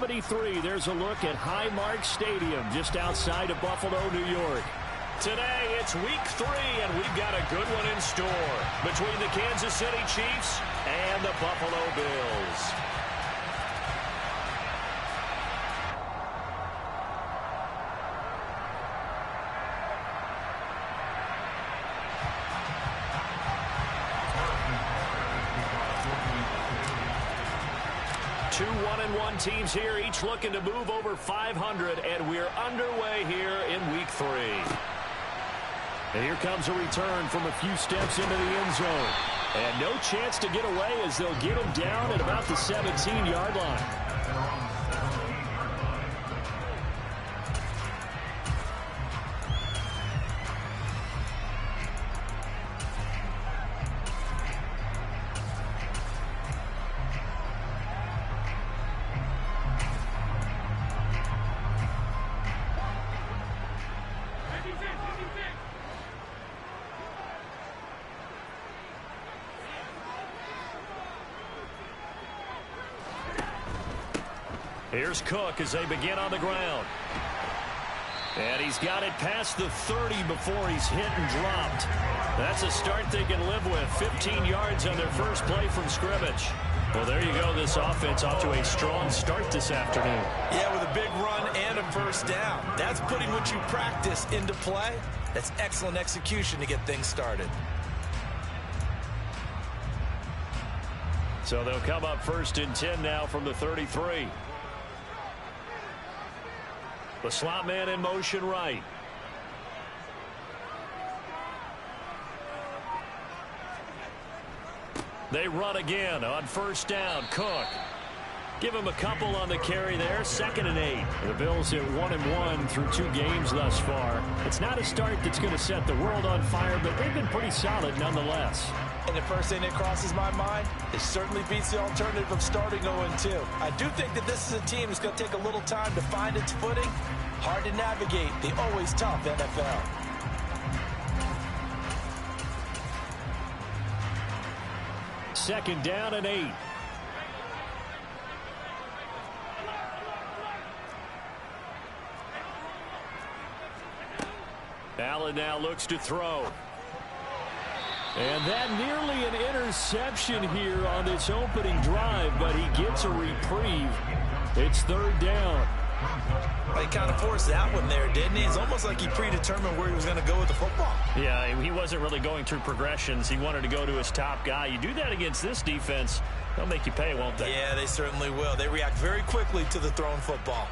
73. There's a look at Highmark Stadium just outside of Buffalo, New York. Today, it's week 3, and we've got a good one in store between the Kansas City Chiefs and the Buffalo Bills. Two 1-1 teams here, each looking to move over 500, and we're underway here in week 3. And here comes a return from a few steps into the end zone. And no chance to get away as they'll get him down at about the 17-yard line. Here's Cook as they begin on the ground. And he's got it past the 30 before he's hit and dropped. That's a start they can live with. 15 yards on their first play from scrimmage. Well, there you go. This offense off to a strong start this afternoon. Yeah, with a big run and a first down. That's putting what you practice into play. That's excellent execution to get things started. So they'll come up 1st and 10 now from the 33. The slot man in motion right. They run again on 1st down. Cook. Give him a couple on the carry there. 2nd and 8. The Bills at 1-1 through 2 games thus far. It's not a start that's going to set the world on fire, but they've been pretty solid nonetheless. And the first thing that crosses my mind, it certainly beats the alternative of starting 0-2. I do think that this is a team that's going to take a little time to find its footing. Hard to navigate the always tough NFL. Second down and 8. Allen now looks to throw. And that nearly an interception here on this opening drive, but he gets a reprieve. It's 3rd down. He kind of forced that one there, didn't he? It's almost like he predetermined where he was going to go with the football. Yeah, he wasn't really going through progressions. He wanted to go to his top guy. You do that against this defense, they'll make you pay, won't they? Yeah, they certainly will. They react very quickly to the thrown football.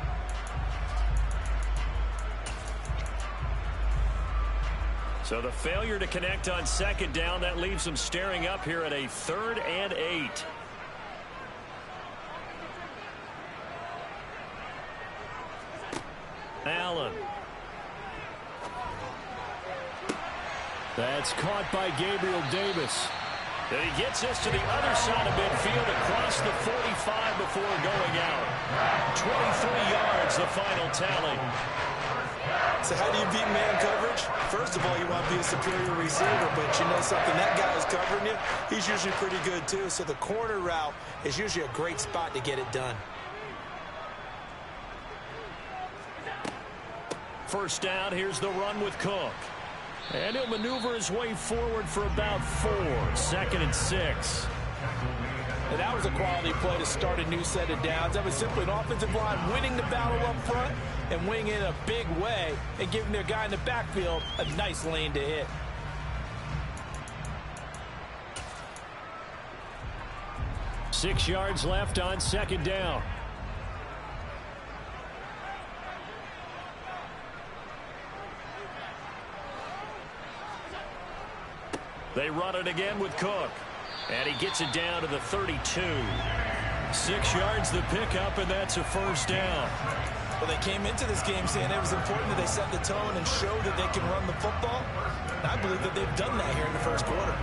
So the failure to connect on 2nd down, that leaves them staring up here at a 3rd and 8. Allen. That's caught by Gabriel Davis. And he gets us to the other side of midfield across the 45 before going out. 23 yards, the final tally. So how do you beat man coverage? First of all, you want to be a superior receiver, but you know something, that guy is covering you. He's usually pretty good too, so the corner route is usually a great spot to get it done. 1st down, here's the run with Cook. And he'll maneuver his way forward for about 4. 2nd and 6. And that was a quality play to start a new set of downs. That was simply an offensive line winning the battle up front and winning in a big way and giving their guy in the backfield a nice lane to hit. Six yards left on 2nd down. They run it again with Cook. And he gets it down to the 32. 6 yards the pickup, and that's a 1st down. Well, they came into this game saying it was important that they set the tone and show that they can run the football. And I believe that they've done that here in the 1st quarter.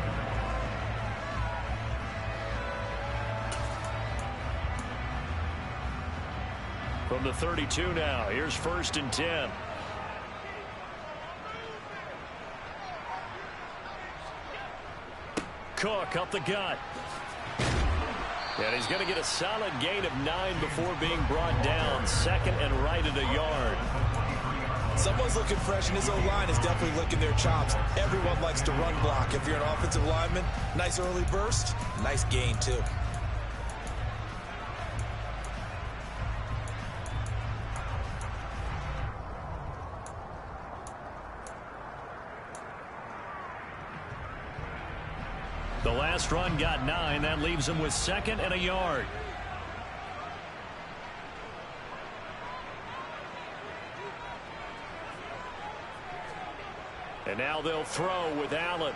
From the 32 now, here's 1st and 10. Cook up the gut. And he's going to get a solid gain of 9 before being brought down. Second and right at a yard. Someone's looking fresh, and his O-line is definitely licking their chops. Everyone likes to run block. If you're an offensive lineman, nice early burst, nice gain, too. The last run got 9. That leaves him with second and a yard. And now they'll throw with Allen.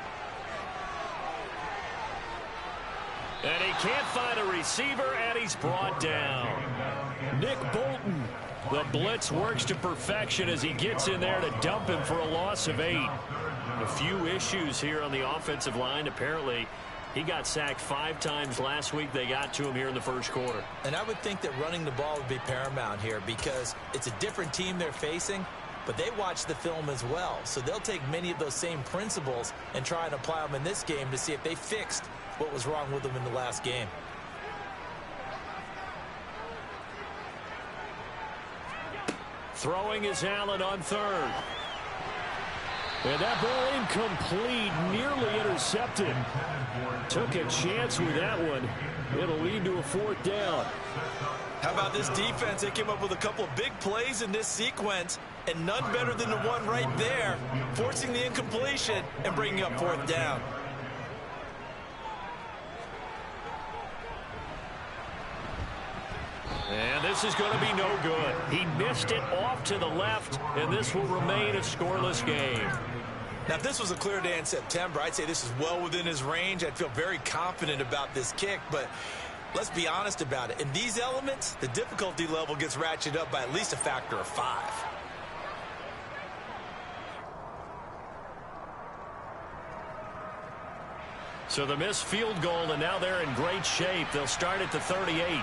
And he can't find a receiver, and he's brought down. Nick Bolton. The blitz works to perfection as he gets in there to dump him for a loss of 8. A few issues here on the offensive line. Apparently, he got sacked 5 times last week. They got to him here in the first quarter. And I would think that running the ball would be paramount here because it's a different team they're facing, but they watch the film as well. So they'll take many of those same principles and try and apply them in this game to see if they fixed what was wrong with them in the last game. Throwing is Allen on third. And that ball incomplete, nearly intercepted. Took a chance with that one. It'll lead to a 4th down. How about this defense? They came up with a couple of big plays in this sequence, and none better than the one right there, forcing the incompletion and bringing up 4th down. And this is going to be no good. He missed it off to the left, and this will remain a scoreless game. Now, if this was a clear day in September, I'd say this is well within his range. I'd feel very confident about this kick, but let's be honest about it. In these elements, the difficulty level gets ratcheted up by at least a factor of 5. So the missed field goal, and now they're in great shape. They'll start at the 38.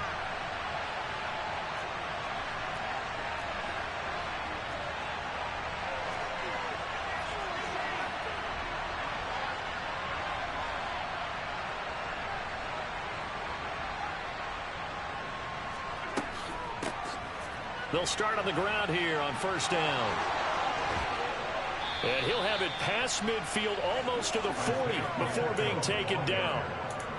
They'll start on the ground here on first down. And he'll have it past midfield almost to the 40 before being taken down.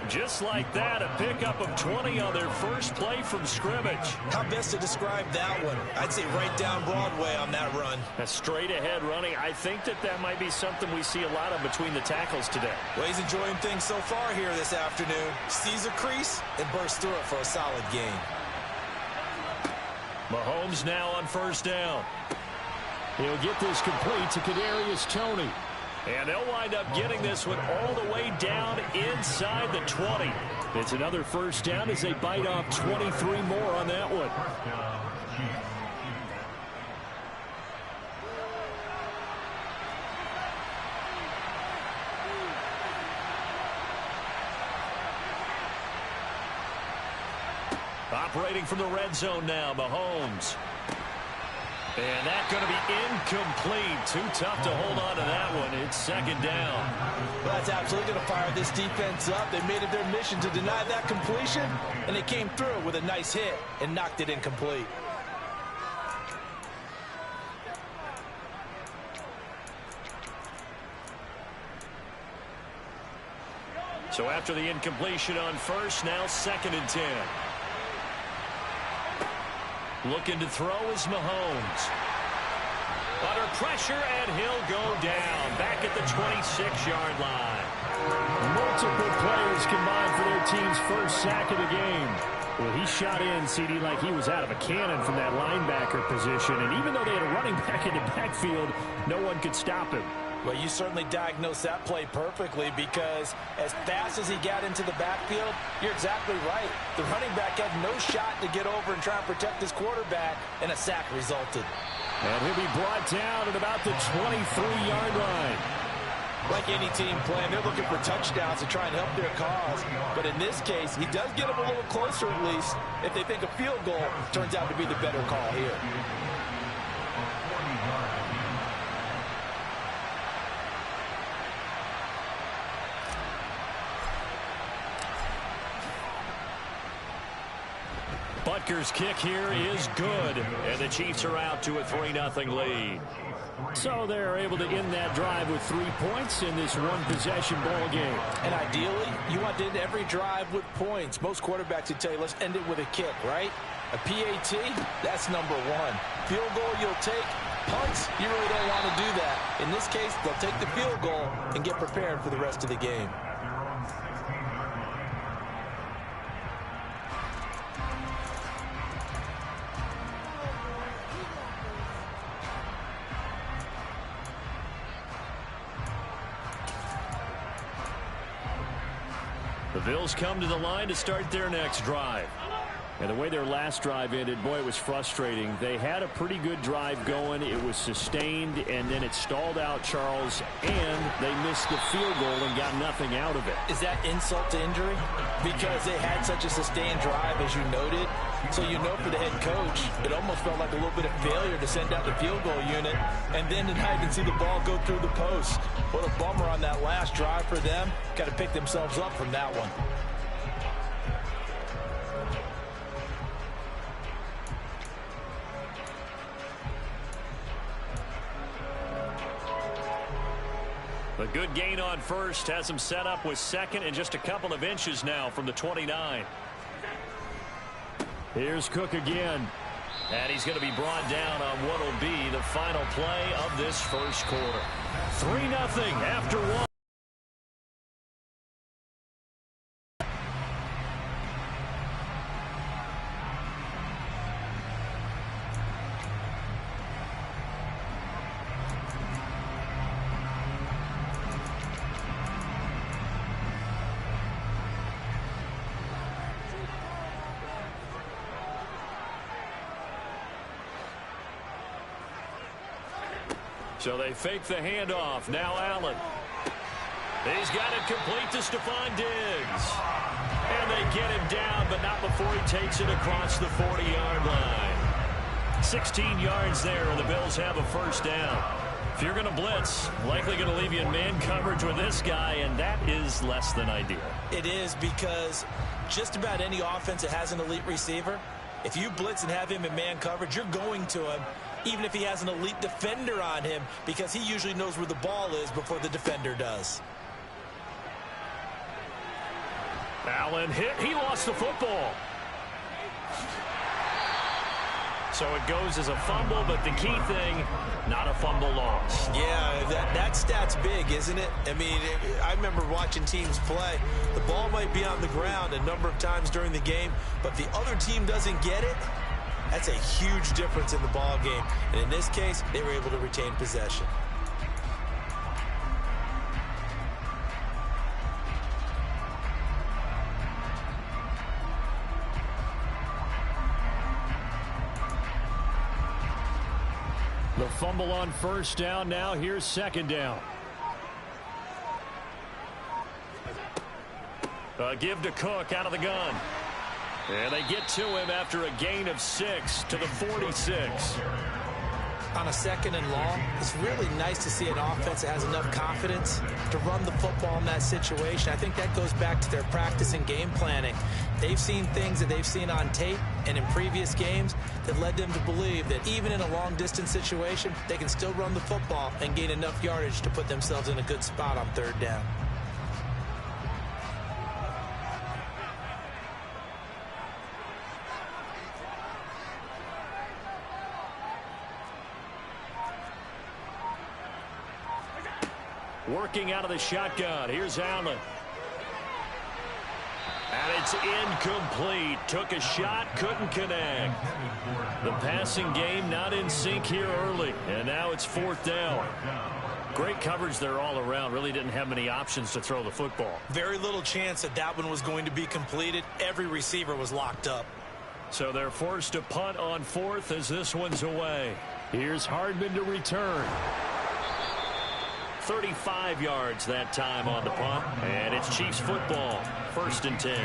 Just like that, a pickup of 20 on their first play from scrimmage. How best to describe that one? I'd say right down Broadway on that run. A straight ahead running. I think that might be something we see a lot of between the tackles today. Well, he's enjoying things so far here this afternoon. Sees a crease and bursts through it for a solid gain. Mahomes now on first down. He'll get this complete to Kadarius Toney. And they'll wind up getting this one all the way down inside the 20. It's another first down as they bite off 23 more on that one. Operating from the red zone now, Mahomes. And that's going to be incomplete. Too tough to hold on to that one. It's second down. Well, that's absolutely going to fire this defense up. They made it their mission to deny that completion, and they came through with a nice hit and knocked it incomplete. So after the incompletion on first, now second and 10. Looking to throw is Mahomes. Under pressure, and he'll go down. Back at the 26-yard line. Multiple players combined for their team's first sack of the game. Well, he shot in, CD, like he was out of a cannon from that linebacker position. And even though they had a running back in the backfield, no one could stop him. Well, you certainly diagnosed that play perfectly because as fast as he got into the backfield, you're exactly right. The running back had no shot to get over and try and protect his quarterback, and a sack resulted. And he'll be brought down at about the 23-yard line. Like any team playing, they're looking for touchdowns to try and help their cause. But in this case, he does get them a little closer at least if they think a field goal turns out to be the better call here. Butker's kick here is good, and the Chiefs are out to a 3-0 lead. So they're able to end that drive with 3 points in this one-possession ball game. And ideally, you want to end every drive with points. Most quarterbacks would tell you, let's end it with a kick, right? A PAT, that's number one. Field goal you'll take. Punts, you really don't want to do that. In this case, they'll take the field goal and get prepared for the rest of the game. The Bills come to the line to start their next drive. And the way their last drive ended, boy, it was frustrating. They had a pretty good drive going. It was sustained, and then it stalled out, Charles, and they missed the field goal and got nothing out of it. Is that insult to injury? Because they had such a sustained drive, as you noted. So you know for the head coach, it almost felt like a little bit of failure to send out the field goal unit and then to not even see the ball go through the post. What a bummer on that last drive for them. Got to pick themselves up from that one. A good gain on first has him set up with second and just a couple of inches now from the 29. Here's Cook again. And he's going to be brought down on what will be the final play of this first quarter. 3-0 after one. So they fake the handoff. Now Allen. He's got it complete to Stephon Diggs. And they get him down, but not before he takes it across the 40-yard line. 16 yards there, and the Bills have a first down. If you're going to blitz, likely going to leave you in man coverage with this guy, and that is less than ideal. It is, because just about any offense that has an elite receiver, if you blitz and have him in man coverage, you're going to him, even if he has an elite defender on him, because he usually knows where the ball is before the defender does. Allen hit. He lost the football. So it goes as a fumble, but the key thing, not a fumble loss. Yeah, that stat's big, isn't it? I mean, I remember watching teams play. The ball might be on the ground a number of times during the game, but if the other team doesn't get it, that's a huge difference in the ball game. And in this case, they were able to retain possession. The fumble on first down. Now here's second down. Give to Cook out of the gun. And they get to him after a gain of 6 to the 46. On a second and long, it's really nice to see an offense that has enough confidence to run the football in that situation. I think that goes back to their practice and game planning. They've seen things that they've seen on tape and in previous games that led them to believe that even in a long-distance situation, they can still run the football and gain enough yardage to put themselves in a good spot on third down. Working out of the shotgun. Here's Allen. And it's incomplete. Took a shot, couldn't connect. The passing game not in sync here early. And now it's fourth down. Great coverage there all around. Really didn't have many options to throw the football. Very little chance that that one was going to be completed. Every receiver was locked up. So they're forced to punt on fourth as this one's away. Here's Hardman to return. 35 yards that time on the punt. And it's Chiefs football. First and 10.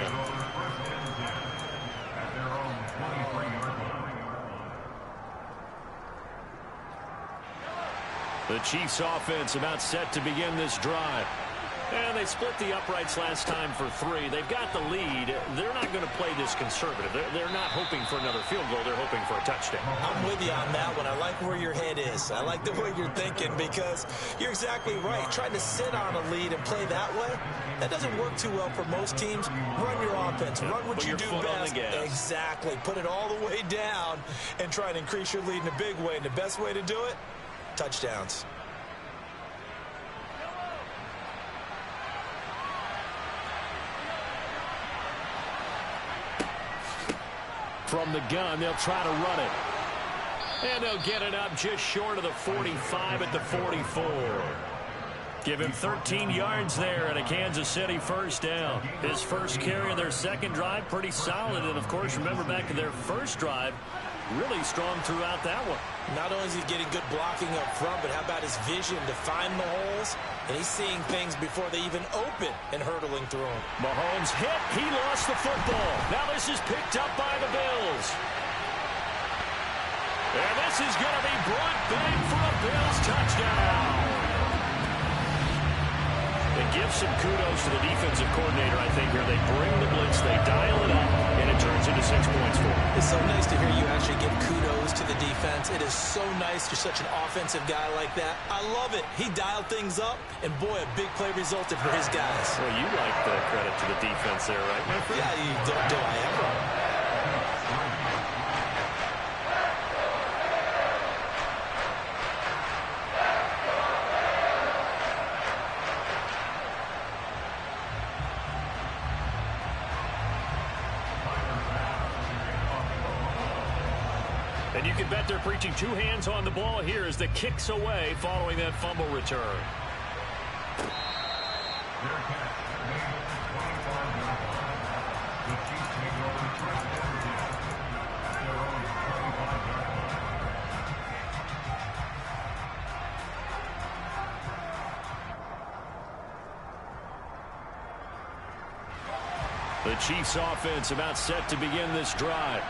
The Chiefs offense about set to begin this drive. And they split the uprights last time for 3. They've got the lead. They're not going to play this conservative. They're not hoping for another field goal. They're hoping for a touchdown. I'm with you on that one. I like where your head is. I like the way you're thinking because you're exactly right. Trying to sit on a lead and play that way, that doesn't work too well for most teams. Run your offense. Run what you do best. Exactly. Put it all the way down and try and increase your lead in a big way. And the best way to do it, touchdowns. From the gun, they'll try to run it. And they'll get it up just short of the 45 at the 44. Give him 13 yards there and a Kansas City first down. His first carry of their second drive, pretty solid. And, of course, remember back to their first drive, really strong throughout that one. Not only is he getting good blocking up front, but how about his vision to find the holes? And he's seeing things before they even open and hurtling through them. Mahomes hit. He lost the football. Now this is picked up by the Bills. And this is going to be brought back for a Bills touchdown. It gives some kudos to the defensive coordinator, I think, here. They bring the blitz, they dial it up, and it turns into 6 points for them. It's so nice to hear you actually give kudos to the defense. It is so nice you're such an offensive guy like that. I love it. He dialed things up, and boy, a big play resulted for his guys. Well, you like the credit to the defense there, right, my friend? Yeah, do I ever? And you can bet they're preaching 2 hands on the ball here as the kick's away following that fumble return. The Chiefs offense about set to begin this drive.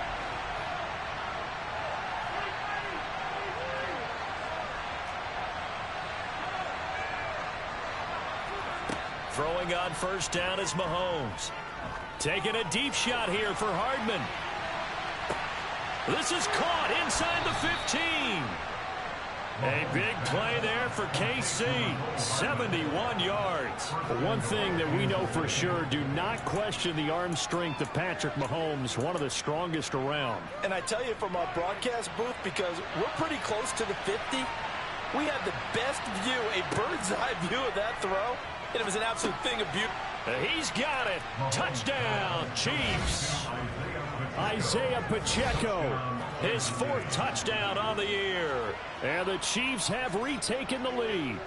Throwing on first down is Mahomes. Taking a deep shot here for Hardman. This is caught inside the 15. A big play there for KC. 71 yards. One thing that we know for sure, do not question the arm strength of Patrick Mahomes, one of the strongest around. And I tell you from our broadcast booth, because we're pretty close to the 50, we had the best view, a bird's eye view of that throw. And it was an absolute thing of beauty. He's got it. Touchdown, Chiefs. Isaiah Pacheco, his 4th touchdown on the year. And the Chiefs have retaken the lead.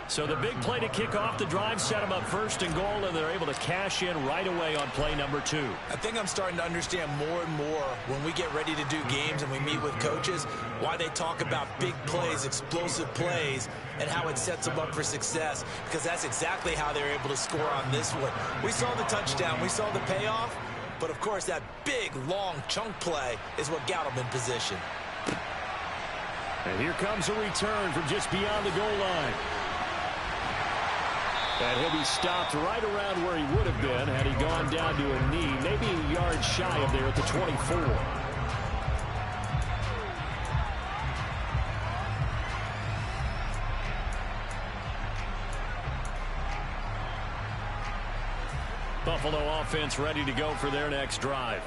So the big play to kick off the drive set them up first and goal, and they're able to cash in right away on play number 2. I think I'm starting to understand more and more when we get ready to do games and we meet with coaches why they talk about big plays, explosive plays, and how it sets them up for success, because that's exactly how they're able to score on this one. We saw the touchdown. We saw the payoff. But, of course, that big, long chunk play is what got them in position. And here comes a return from just beyond the goal line. And he'll be stopped right around where he would have been had he gone down to a knee, maybe a yard shy of there at the 24. Buffalo offense ready to go for their next drive.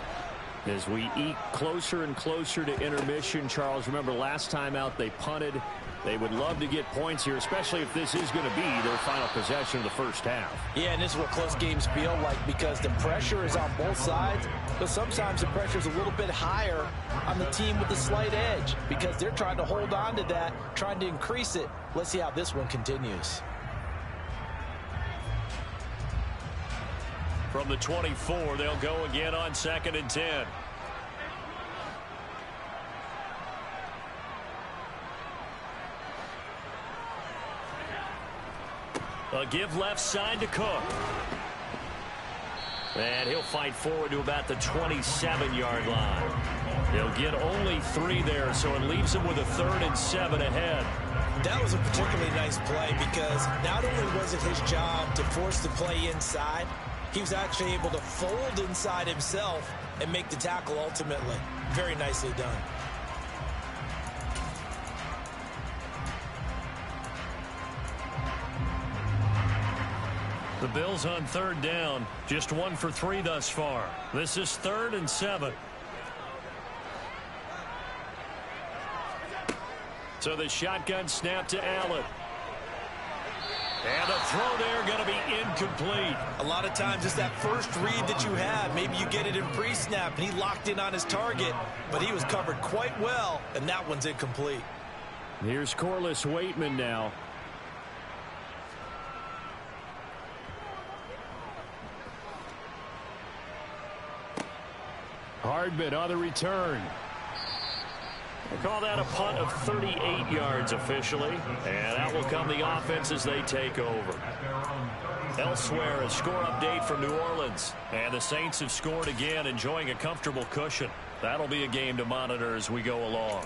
As we eke closer and closer to intermission, Charles, remember last time out they punted. They would love to get points here, especially if this is going to be their final possession of the first half. Yeah, and this is what close games feel like, because the pressure is on both sides, but sometimes the pressure is a little bit higher on the team with the slight edge because they're trying to hold on to that, trying to increase it. Let's see how this one continues. From the 24, they'll go again on 2nd and 10. A give left side to Cook. And he'll fight forward to about the 27-yard line. They'll get only 3 there, so it leaves them with a 3rd and 7 ahead. That was a particularly nice play because not only was it his job to force the play inside, he was actually able to fold inside himself and make the tackle ultimately. Very nicely done. The Bills on third down, just 1 for 3 thus far. This is 3rd and 7. So the shotgun snap to Allen. And the throw there going to be incomplete. A lot of times it's that first read that you have. Maybe you get it in pre-snap and he locked in on his target, but he was covered quite well, and that one's incomplete. Here's Corliss Waitman now. Hardman on the return. They call that a punt of 38 yards officially, and out will come the offense as they take over. Elsewhere, a score update from New Orleans, and the Saints have scored again, enjoying a comfortable cushion. That'll be a game to monitor as we go along.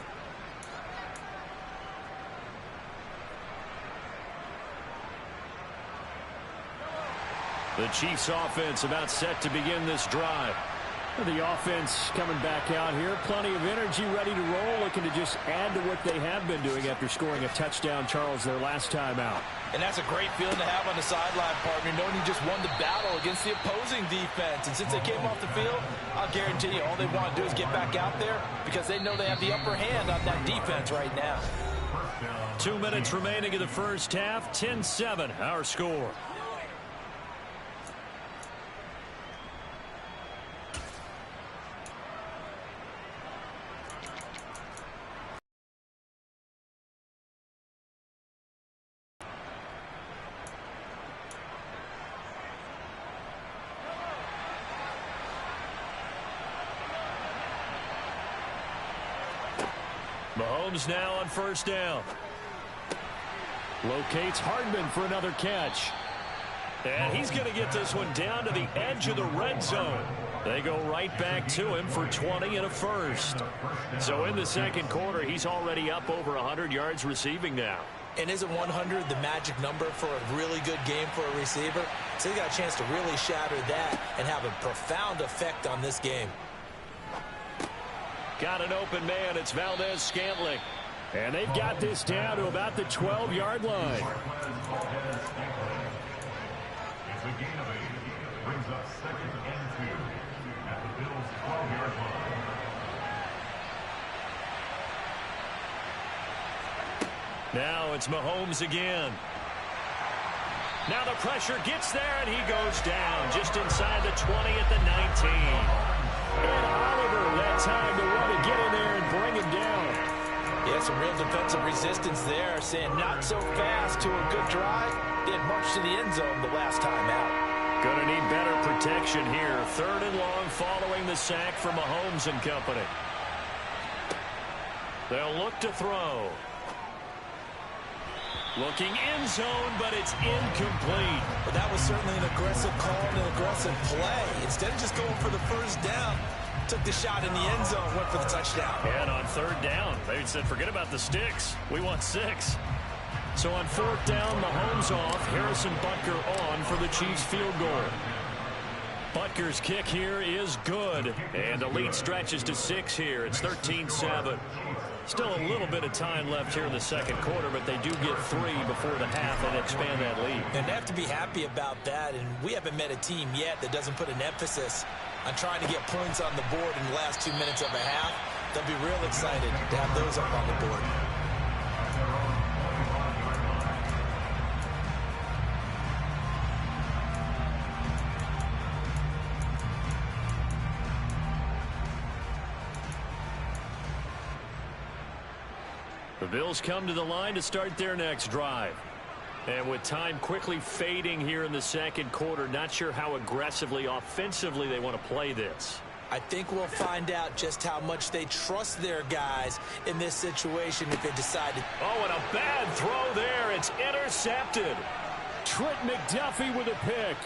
The Chiefs offense about set to begin this drive. The offense coming back out here. Plenty of energy, ready to roll, looking to just add to what they have been doing after scoring a touchdown, Charles, their last time out. And that's a great feeling to have on the sideline, partner, knowing you just won the battle against the opposing defense. And since they came off the field, I'll guarantee you all they want to do is get back out there because they know they have the upper hand on that defense right now. 2 minutes remaining in the first half. 10-7, our score. Mahomes now on first down. Locates Hardman for another catch. And he's going to get this one down to the edge of the red zone. They go right back to him for 20 and a first. So in the second quarter, he's already up over 100 yards receiving now. And isn't 100 the magic number for a really good game for a receiver? So he got a chance to really shatter that and have a profound effect on this game. Got an open man. It's Valdez-Scantling. And they've got this down to about the 12-yard line. It's a gain of 8. Brings up 2nd and 2 at the Bills' 12-yard line. Now it's Mahomes again. Now the pressure gets there, and he goes down just inside the 20 at the 19. And Oliver, that time to want to get in there and bring him down. Yeah, some real defensive resistance there, saying not so fast to a good drive. Didn't march to the end zone the last time out. Going to need better protection here. 3rd and long following the sack from Mahomes and company. They'll look to throw. Looking end zone, but it's incomplete. But that was certainly an aggressive call and an aggressive play. Instead of just going for the first down, took the shot in the end zone, went for the touchdown. And on 3rd down, they said, forget about the sticks. We want 6. So on 4th down, Mahomes off. Harrison Butker on for the Chiefs field goal. Butker's kick here is good. And the lead stretches to 6 here. It's 13-7. Still a little bit of time left here in the second quarter, but they do get 3 before the half and expand that lead. And they have to be happy about that, and we haven't met a team yet that doesn't put an emphasis on trying to get points on the board in the last 2 minutes of a half. They'll be real excited to have those up on the board. The Bills come to the line to start their next drive. And with time quickly fading here in the second quarter, not sure how aggressively, offensively they want to play this. I think we'll find out just how much they trust their guys in this situation if they decide to. Oh, and a bad throw there. It's intercepted. Trent McDuffie with a pick.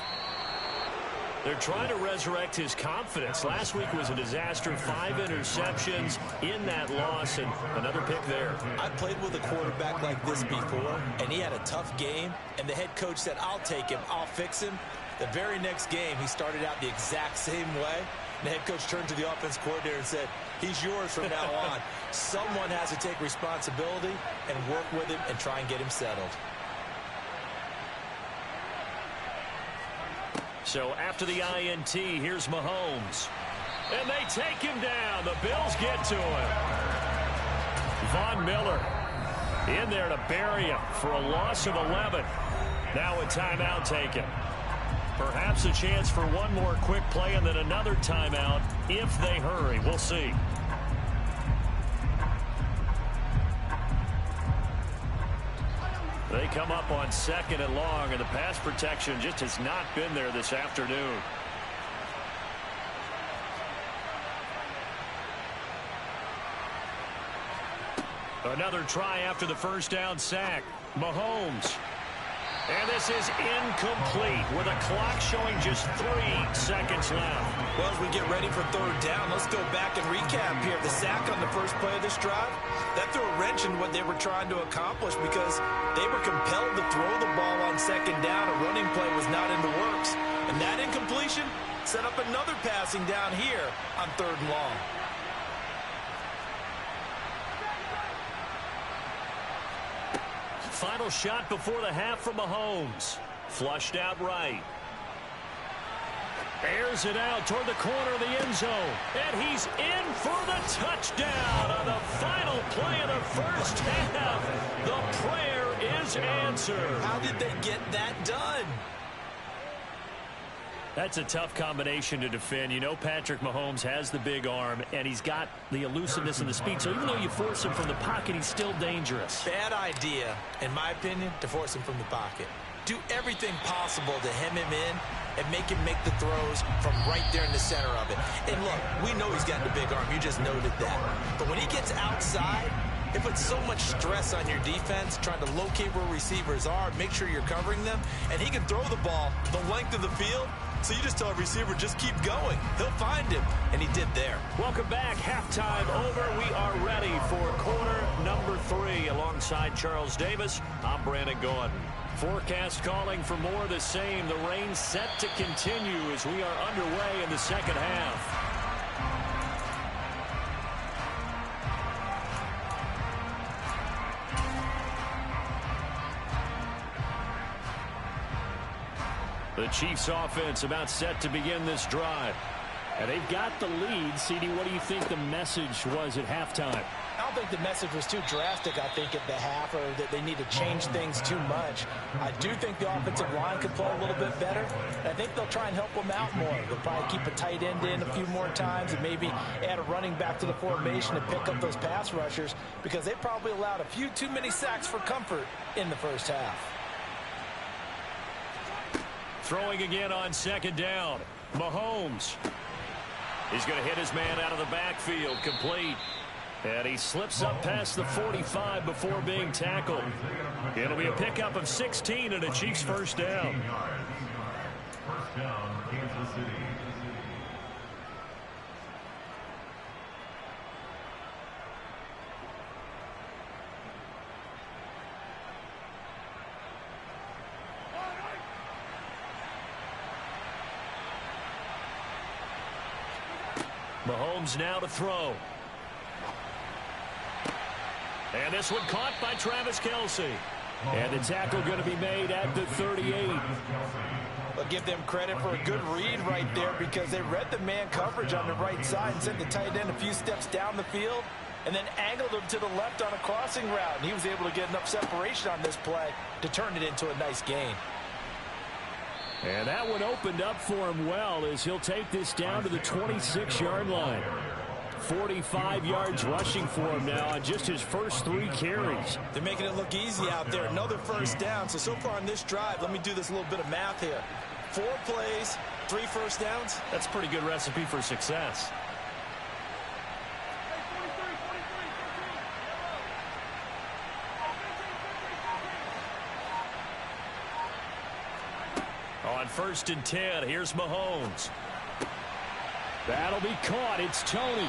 They're trying to resurrect his confidence. Last week was a disaster. 5 interceptions in that loss, and another pick there. I played with a quarterback like this before, and he had a tough game, and the head coach said, I'll take him, I'll fix him. The very next game, he started out the exact same way. The head coach turned to the offense coordinator and said, he's yours from now on. Someone has to take responsibility and work with him and try and get him settled. So after the INT, here's Mahomes. And they take him down. The Bills get to him. Von Miller in there to bury him for a loss of 11. Now a timeout taken. Perhaps a chance for one more quick play and then another timeout if they hurry. We'll see. They come up on 2nd and long, and the pass protection just has not been there this afternoon. Another try after the first down sack. Mahomes. And this is incomplete with a clock showing just 3 seconds left. Well, as we get ready for 3rd down, let's go back and recap here. The sack on the first play of this drive, that threw a wrench in what they were trying to accomplish because they were compelled to throw the ball on 2nd down. A running play was not in the works. And that incompletion set up another passing down here on 3rd and long. Final shot before the half from Mahomes. Flushed out right. Airs it out toward the corner of the end zone. And he's in for the touchdown on the final play of the first half. The prayer is answered. How did they get that done? That's a tough combination to defend. You know Patrick Mahomes has the big arm, and he's got the elusiveness and the speed. So even though you force him from the pocket, he's still dangerous. Bad idea, in my opinion, to force him from the pocket. Do everything possible to hem him in and make him make the throws from right there in the center of it. And look, we know he's got the big arm. You just noted that. But when he gets outside, it puts so much stress on your defense trying to locate where receivers are, make sure you're covering them, and he can throw the ball the length of the field. So you just tell a receiver, just keep going. He'll find him, and he did there. Welcome back. Halftime over. We are ready for quarter number 3. Alongside Charles Davis, I'm Brandon Gordon. Forecast calling for more of the same. The rain set to continue as we are underway in the second half. The Chiefs offense about set to begin this drive. And they've got the lead. CD, what do you think the message was at halftime? I don't think the message was too drastic, I think, at the half, or that they need to change things too much. I do think the offensive line could play a little bit better. And I think they'll try and help them out more. They'll probably keep a tight end in a few more times and maybe add a running back to the formation to pick up those pass rushers because they probably allowed a few too many sacks for comfort in the first half. Throwing again on 2nd down. Mahomes. He's going to hit his man out of the backfield. Complete. And he slips up past the 45 before being tackled. It'll be a pickup of 16 and a Chiefs first down. First down, Kansas City. Mahomes now to throw. And this one caught by Travis Kelce. And the tackle going to be made at the 38. I'll give them credit for a good read right there because they read the man coverage on the right side and sent the tight end a few steps down the field and then angled him to the left on a crossing route. And he was able to get enough separation on this play to turn it into a nice gain. And that one opened up for him well as he'll take this down to the 26-yard line. 45 yards rushing for him now on just his first 3 carries. They're making it look easy out there. Another first down. So far on this drive, let me do this little bit of math here. 4 plays, 3 first downs. That's a pretty good recipe for success. On on 1st and 10. Here's Mahomes. That'll be caught. It's Tony.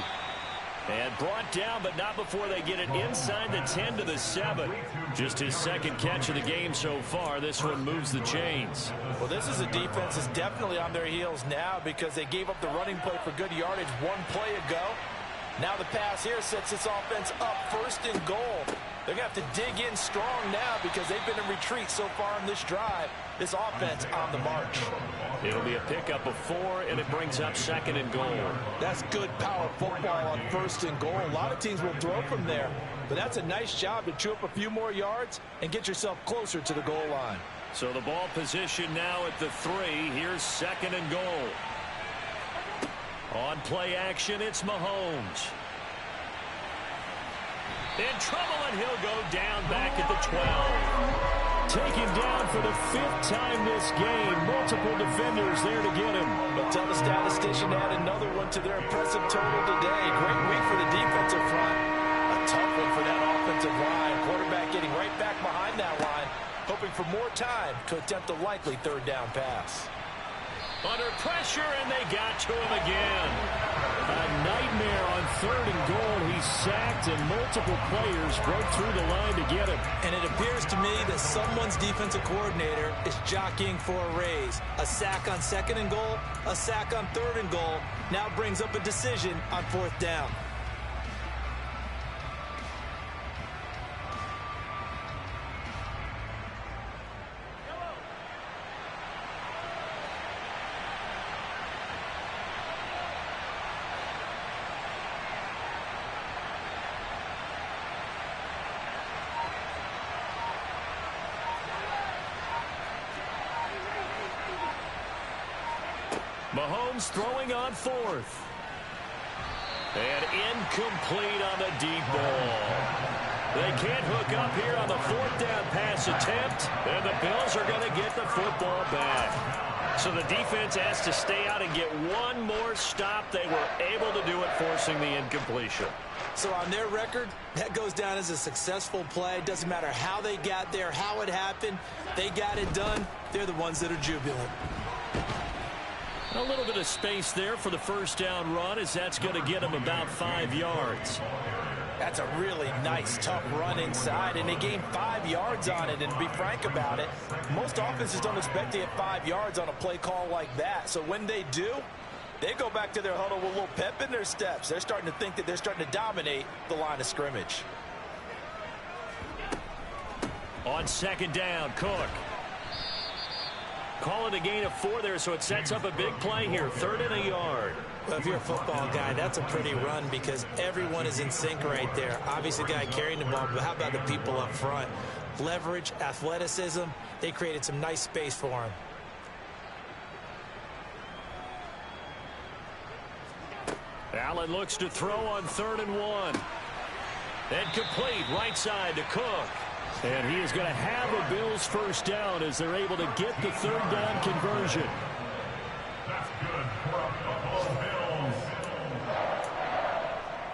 And brought down, but not before they get it inside the 10 to the 7. Just his second catch of the game so far. This one moves the chains. Well, this is a defense that's definitely on their heels now because they gave up the running play for good yardage one play ago. Now the pass here sets this offense up 1st and goal. They're going to have to dig in strong now because they've been in retreat so far in this drive. This offense on the march. It'll be a pickup of 4, and it brings up 2nd and goal. That's good power football on 1st and goal. A lot of teams will throw from there, but that's a nice job to chew up a few more yards and get yourself closer to the goal line. So the ball position now at the 3. Here's 2nd and goal. On play action, it's Mahomes. In trouble, and he'll go down back at the 12. Taken down for the 5th time this game. Multiple defenders there to get him. But tell the statistician to add another one to their impressive total today. Great week for the defensive front. A tough one for that offensive line. Quarterback getting right back behind that line, hoping for more time to attempt a likely 3rd down pass. Under pressure, and they got to him again. A nightmare on 3rd and goal. He's sacked, and multiple players broke through the line to get him. And it appears to me that someone's defensive coordinator is jockeying for a raise. A sack on 2nd and goal, a sack on 3rd and goal. Now brings up a decision on 4th down. Mahomes throwing on 4th. And incomplete on the deep ball. They can't hook up here on the 4th down pass attempt, and the Bills are going to get the football back. So the defense has to stay out and get one more stop. They were able to do it, forcing the incompletion. So on their record, that goes down as a successful play. Doesn't matter how they got there, how it happened. They got it done. They're the ones that are jubilant. A little bit of space there for the 1st down run, as that's going to get him about 5 yards. That's a really nice, tough run inside, and they gained 5 yards on it. And to be frank about it, most offenses don't expect to get 5 yards on a play call like that. So when they do, they go back to their huddle with a little pep in their steps. They're starting to think that they're starting to dominate the line of scrimmage. On 2nd down, Cook. Calling a gain of 4 there, so it sets up a big play here. 3rd and a yard. Well, if you're a football guy, that's a pretty run because everyone is in sync right there. Obviously, the guy carrying the ball, but how about the people up front? Leverage, athleticism, they created some nice space for him. Allen looks to throw on 3rd and 1. And complete right side to Cook. And he is going to have a Bills 1st down as they're able to get the 3rd down conversion. That's good for a Buffalo Bills.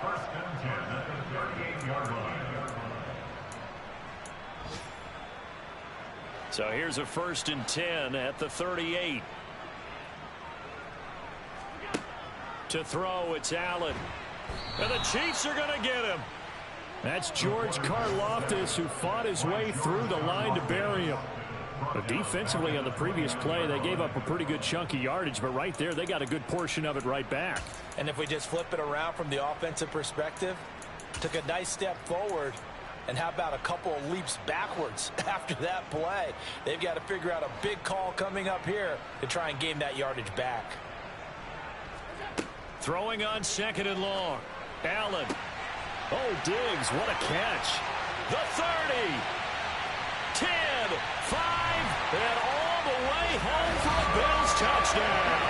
1st and 10 at the 38-yard line. So here's a 1st and 10 at the 38. To throw, it's Allen. And the Chiefs are going to get him. That's George Karlaftis, who fought his way through the line to bury him. But defensively on the previous play, they gave up a pretty good chunk of yardage, but right there, they got a good portion of it right back. And if we just flip it around from the offensive perspective, took a nice step forward, and how about a couple of leaps backwards after that play? They've got to figure out a big call coming up here to try and gain that yardage back. Throwing on 2nd and long. Allen. Oh, Diggs, what a catch. The 30, 10, 5, and all the way home for a Bills touchdown.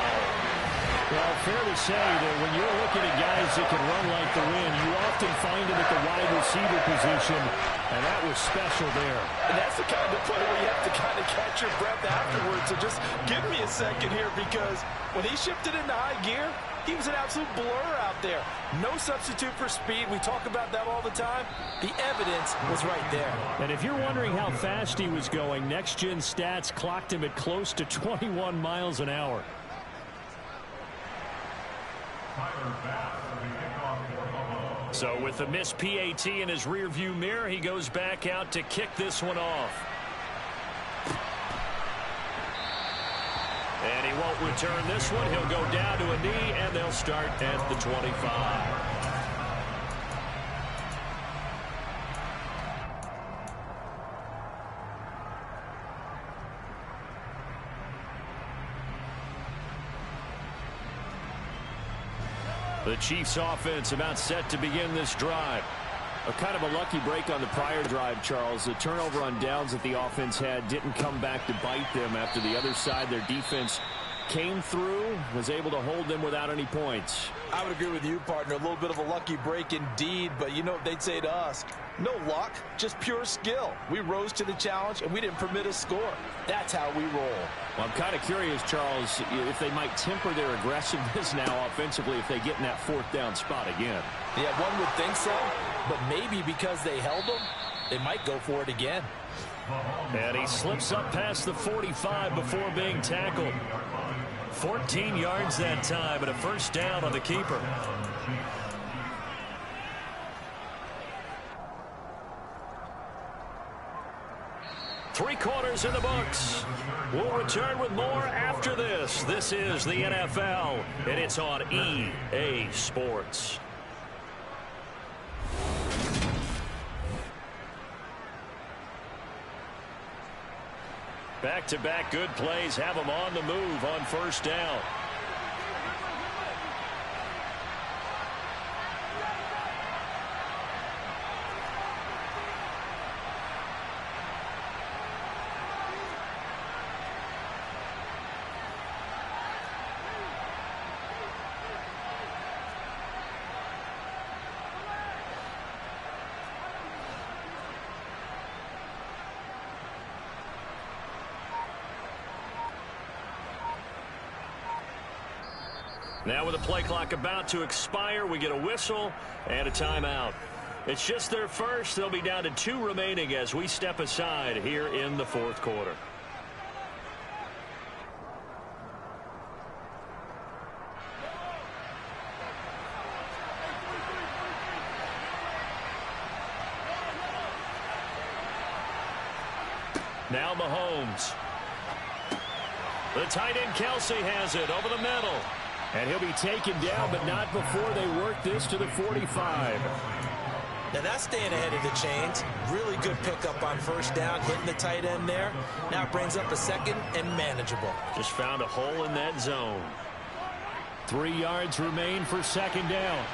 Well, fair to say that when you're looking at guys that can run like the wind, you often find him at the wide receiver position, and that was special there. And that's the kind of play where you have to kind of catch your breath afterwards. So just give me a second here, because when he shifted into high gear, he was an absolute blur out there. No substitute for speed. We talk about that all the time. The evidence was right there. And if you're wondering how fast he was going, next-gen stats clocked him at close to 21 miles an hour. So with the missed PAT in his rearview mirror, he goes back out to kick this one off. And he won't return this one. He'll go down to a knee, and they'll start at the 25. The Chiefs offense about set to begin this drive. A kind of a lucky break on the prior drive, Charles. The turnover on downs that the offense had didn't come back to bite them after the other side. Their defense came through, was able to hold them without any points. I would agree with you, partner. A little bit of a lucky break indeed, but you know what they'd say to us? No luck, just pure skill. We rose to the challenge, and we didn't permit a score. That's how we roll. Well, I'm kind of curious, Charles, if they might temper their aggressiveness now offensively if they get in that fourth down spot again. Yeah, one would think so, but maybe because they held them, they might go for it again. And he slips up past the 45 before being tackled. 14 yards that time, and a first down on the keeper. Three quarters in the books. We'll return with more after this. This is the NFL, and it's on EA Sports. Back-to-back good plays have them on the move on first down. Now with the play clock about to expire, we get a whistle and a timeout. It's just their first. They'll be down to 2 remaining as we step aside here in the fourth quarter. Now Mahomes. The tight end Kelsey has it over the middle. And he'll be taken down, but not before they work this to the 45. Now that's staying ahead of the chains. Really good pickup on first down, hitting the tight end there. Now it brings up a second and manageable. Just found a hole in that zone. 3 yards remain for second down.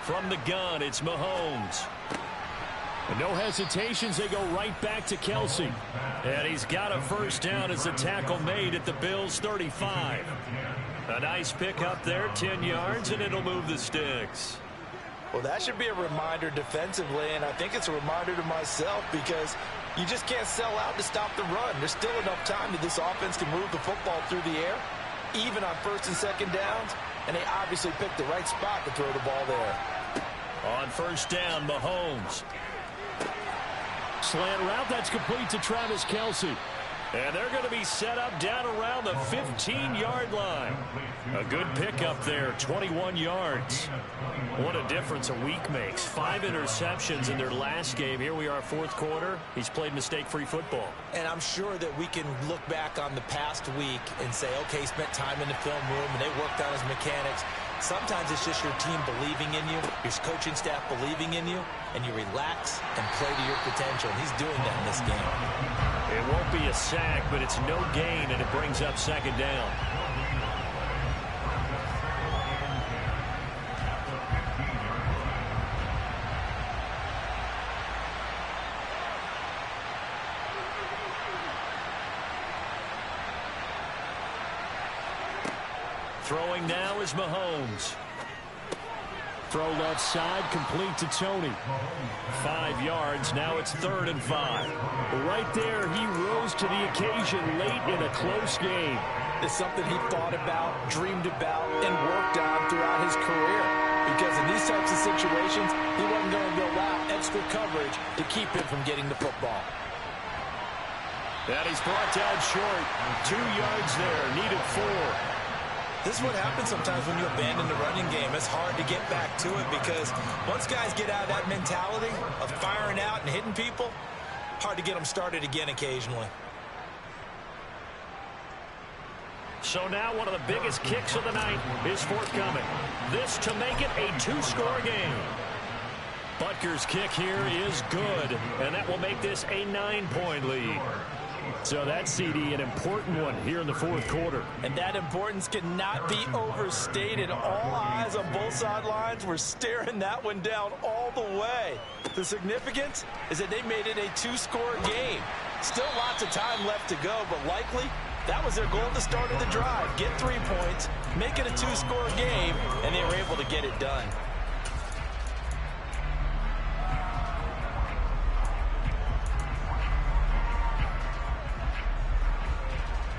From the gun, it's Mahomes. And no hesitations, they go right back to Kelsey. And he's got a first down as the tackle made at the Bills' 35. A nice pick up there, 10 yards, and it'll move the sticks. Well, that should be a reminder defensively, and I think it's a reminder to myself because you just can't sell out to stop the run. There's still enough time that this offense can move the football through the air, even on first and second downs, and they obviously picked the right spot to throw the ball there. On first down, Mahomes. Slant route, that's complete to Travis Kelsey. And they're going to be set up down around the 15-yard line. A good pickup there, 21 yards. What a difference a week makes. 5 interceptions in their last game. Here we are, fourth quarter. He's played mistake-free football. And I'm sure that we can look back on the past week and say, okay, he spent time in the film room and they worked on his mechanics. Sometimes it's just your team believing in you, your coaching staff believing in you, and you relax and play to your potential. And he's doing that in this game. It won't be a sack, but it's no gain, and it brings up second down. Throwing now is Mahomes. Throw left side, complete to Tony. 5 yards, now it's 3rd and 5. Right there, he rose to the occasion late in a close game. It's something he thought about, dreamed about, and worked on throughout his career. Because in these types of situations, he wasn't going to allow extra coverage to keep him from getting the football. And he's brought down short. 2 yards there, needed 4. This is what happens sometimes when you abandon the running game. It's hard to get back to it because once guys get out of that mentality of firing out and hitting people, hard to get them started again occasionally. So now one of the biggest kicks of the night is forthcoming. This to make it a 2-score game. Butker's kick here is good, and that will make this a 9-point lead. So that's, CD, an important one here in the 4th quarter. And that importance cannot be overstated. All eyes on both sidelines were staring that one down all the way. The significance is that they made it a 2-score game. Still lots of time left to go, but likely that was their goal at the start of the drive. Get 3 points, make it a 2-score game, and they were able to get it done.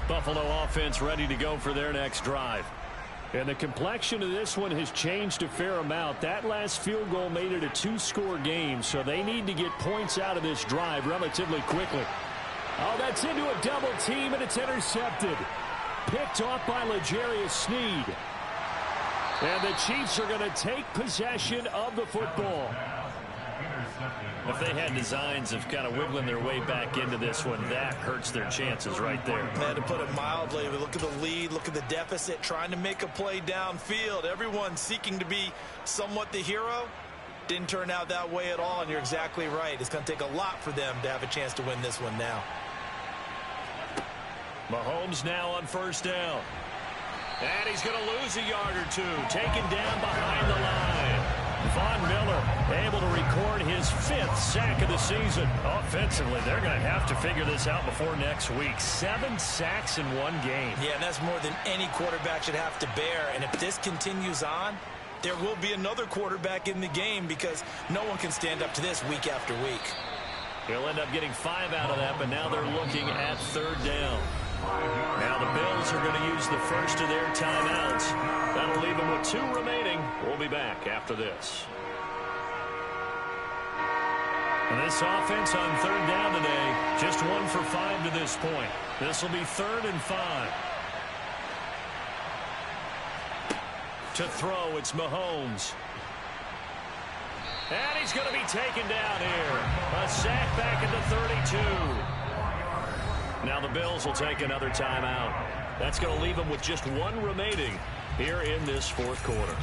Buffalo offense ready to go for their next drive. And the complexion of this one has changed a fair amount. That last field goal made it a 2-score game, so they need to get points out of this drive relatively quickly. Oh, that's into a double team, and it's intercepted. Picked off by L'Jarius Sneed. And the Chiefs are going to take possession of the football. If they had designs of kind of wiggling their way back into this one, that hurts their chances right there. To put it mildly, we look at the lead, look at the deficit, trying to make a play downfield. Everyone seeking to be somewhat the hero. Didn't turn out that way at all, and you're exactly right. It's going to take a lot for them to have a chance to win this one now. Mahomes now on 1st down. And he's going to lose a yard or 2. Taken down behind the line. Von Miller able to record his 5th sack of the season. Offensively, they're going to have to figure this out before next week. 7 sacks in 1 game. Yeah, and that's more than any quarterback should have to bear. And if this continues on, there will be another quarterback in the game because no one can stand up to this week after week. He'll end up getting 5 out of that, but now they're looking at 3rd down. Now the Bills are going to use the first of their timeouts. That'll leave them with 2 remaining. We'll be back after this. And this offense on 3rd down today, just 1 for 5 to this point. This will be 3rd and 5. To throw, it's Mahomes. And he's going to be taken down here. A sack back at the 32. Now the Bills will take another timeout. That's going to leave them with just 1 remaining here in this 4th quarter.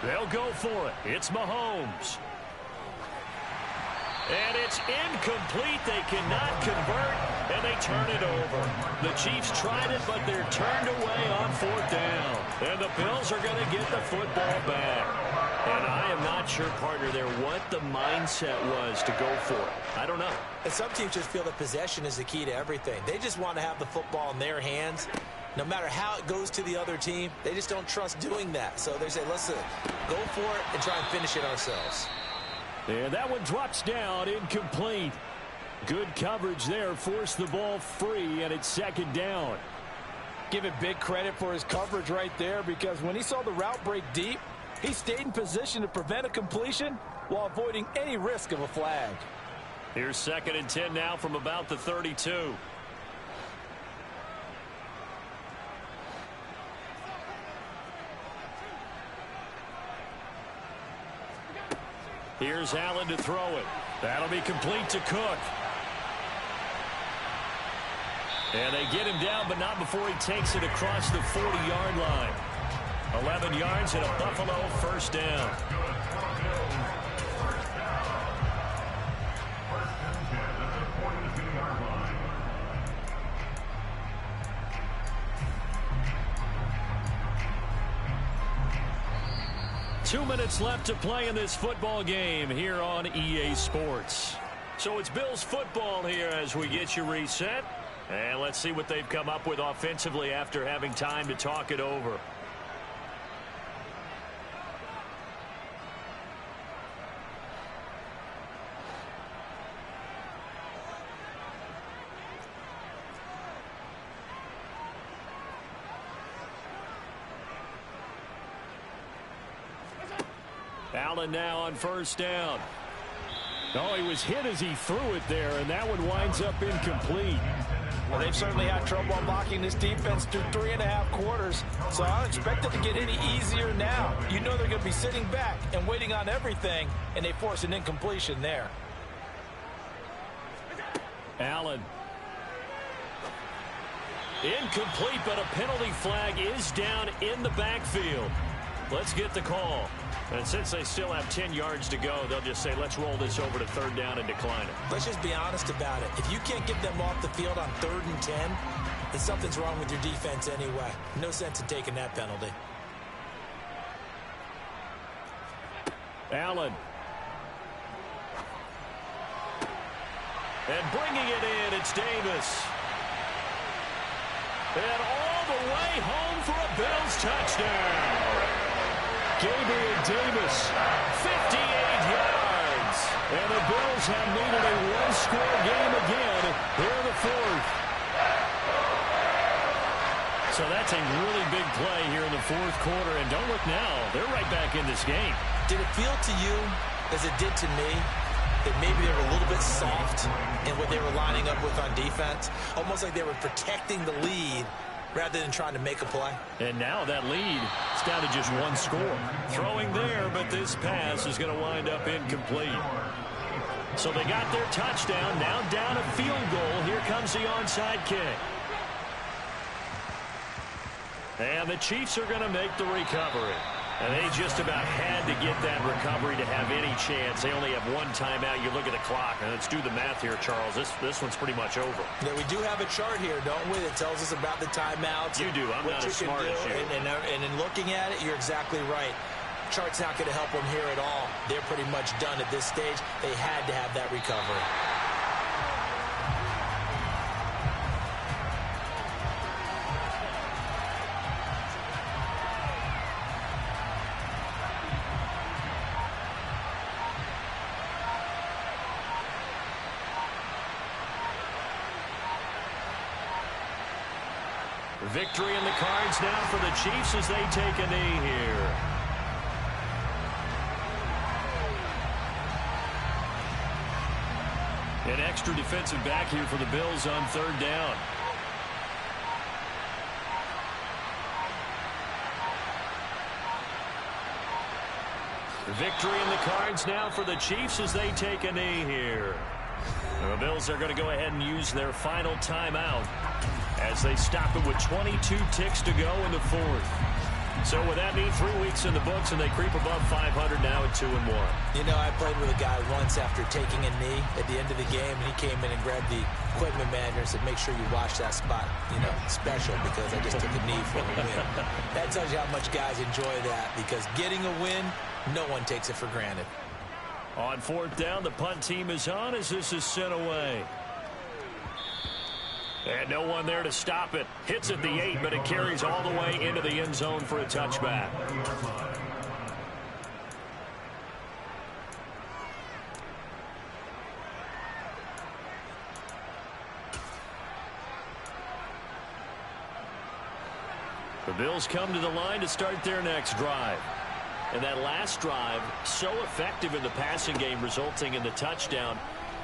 They'll go for it. It's Mahomes. And it's incomplete. They cannot convert, and they turn it over. The Chiefs tried it, but they're turned away on 4th down. And the Bills are going to get the football back. And I am not sure, partner, there what the mindset was to go for it. I don't know. And some teams just feel that possession is the key to everything. They just want to have the football in their hands. No matter how it goes to the other team, they just don't trust doing that. So they say, listen, go for it and try and finish it ourselves. And that one drops down, incomplete. Good coverage there, forced the ball free, and it's 2nd down. Give it big credit for his coverage right there, because when he saw the route break deep, he stayed in position to prevent a completion while avoiding any risk of a flag. Here's 2nd and 10 now from about the 32. Here's Allen to throw it. That'll be complete to Cook. And they get him down, but not before he takes it across the 40-yard line. 11 yards and a Buffalo 1st down. 2 minutes left to play in this football game here on EA Sports. So it's Bills football here as we get you reset. And let's see what they've come up with offensively after having time to talk it over. Allen now on first down. Oh, he was hit as he threw it there, and that one winds up incomplete. Well, they've certainly had trouble unlocking this defense through 3.5 quarters, so I don't expect it to get any easier now. You know they're going to be sitting back and waiting on everything, and they force an incompletion there. Allen. Incomplete, but a penalty flag is down in the backfield. Let's get the call. And since they still have 10 yards to go, they'll just say, let's roll this over to third down and decline it. Let's just be honest about it. If you can't get them off the field on 3rd and 10, then something's wrong with your defense anyway. No sense in taking that penalty. Allen. And bringing it in, it's Davis. And all the way home for a Bills touchdown. Gabriel Davis, 58 yards. And the Bills have needed a one-score game again here in the 4th. So that's a really big play here in the 4th quarter. And don't look now, they're right back in this game. Did it feel to you, as it did to me, that maybe they were a little bit soft in what they were lining up with on defense? Almost like they were protecting the lead rather than trying to make a play. And now that lead is down to just one score. Throwing there, but this pass is going to wind up incomplete. So they got their touchdown, now down a field goal. Here comes the onside kick. And the Chiefs are going to make the recovery. And they just about had to get that recovery to have any chance. They only have one timeout. You look at the clock, and let's do the math here, Charles. This one's pretty much over. Yeah, we do have a chart here, don't we, that tells us about the timeouts. You do. I'm not as smart as you. And in looking at it, you're exactly right. Chart's not going to help them here at all. They're pretty much done at this stage. They had to have that recovery. Victory in the cards now for the Chiefs as they take a knee here. An extra defensive back here for the Bills on 3rd down. Victory in the cards now for the Chiefs as they take a knee here. The Bills are going to go ahead and use their final timeout as they stop it with 22 ticks to go in the 4th. So would that mean 3 weeks in the books and they creep above 500 now at 2-1? You know, I played with a guy once after taking a knee at the end of the game, and he came in and grabbed the equipment manager and said, make sure you watch that spot, you know, special, because I just took a knee for a win. That tells you how much guys enjoy that, because getting a win, no one takes it for granted. On 4th down, the punt team is on as this is sent away. And no one there to stop it. Hits at the 8, but it carries all the way into the end zone for a touchback. The Bills come to the line to start their next drive. And that last drive, so effective in the passing game, resulting in the touchdown.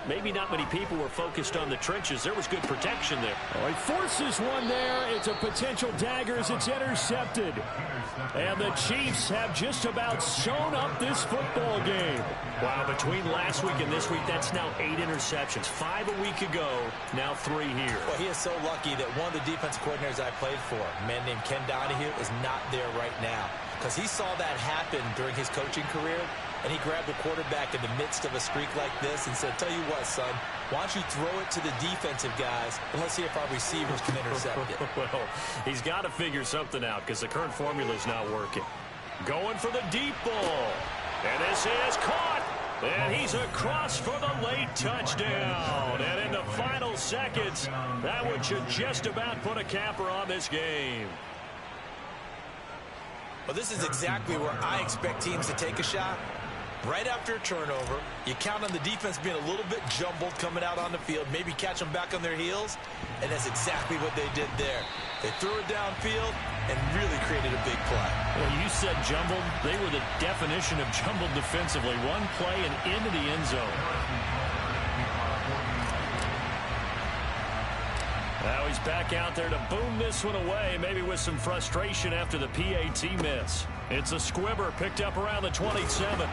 Maybe not many people were focused on the trenches. There was good protection there. Oh, he forces one there. It's a potential dagger as it's intercepted. And the Chiefs have just about sewn up this football game. Wow, between last week and this week, that's now 8 interceptions. 5 a week ago, now 3 here. Well, he is so lucky that one of the defensive coordinators I played for, a man named Ken Donahue, is not there right now. Because he saw that happen during his coaching career, and he grabbed the quarterback in the midst of a streak like this and said, tell you what, son, why don't you throw it to the defensive guys, and let's see if our receivers can intercept it. Well, he's got to figure something out because the current formula is not working. Going for the deep ball. And this is caught. And he's across for the late touchdown. And in the final seconds, that one should just about put a capper on this game. Well, this is exactly where I expect teams to take a shot. Right after a turnover, you count on the defense being a little bit jumbled coming out on the field, maybe catch them back on their heels, and that's exactly what they did there. They threw it downfield and really created a big play. Well, you said jumbled. They were the definition of jumbled defensively. One play and into the end zone. Now he's back out there to boom this one away, maybe with some frustration after the PAT miss. It's a squibber picked up around the 27.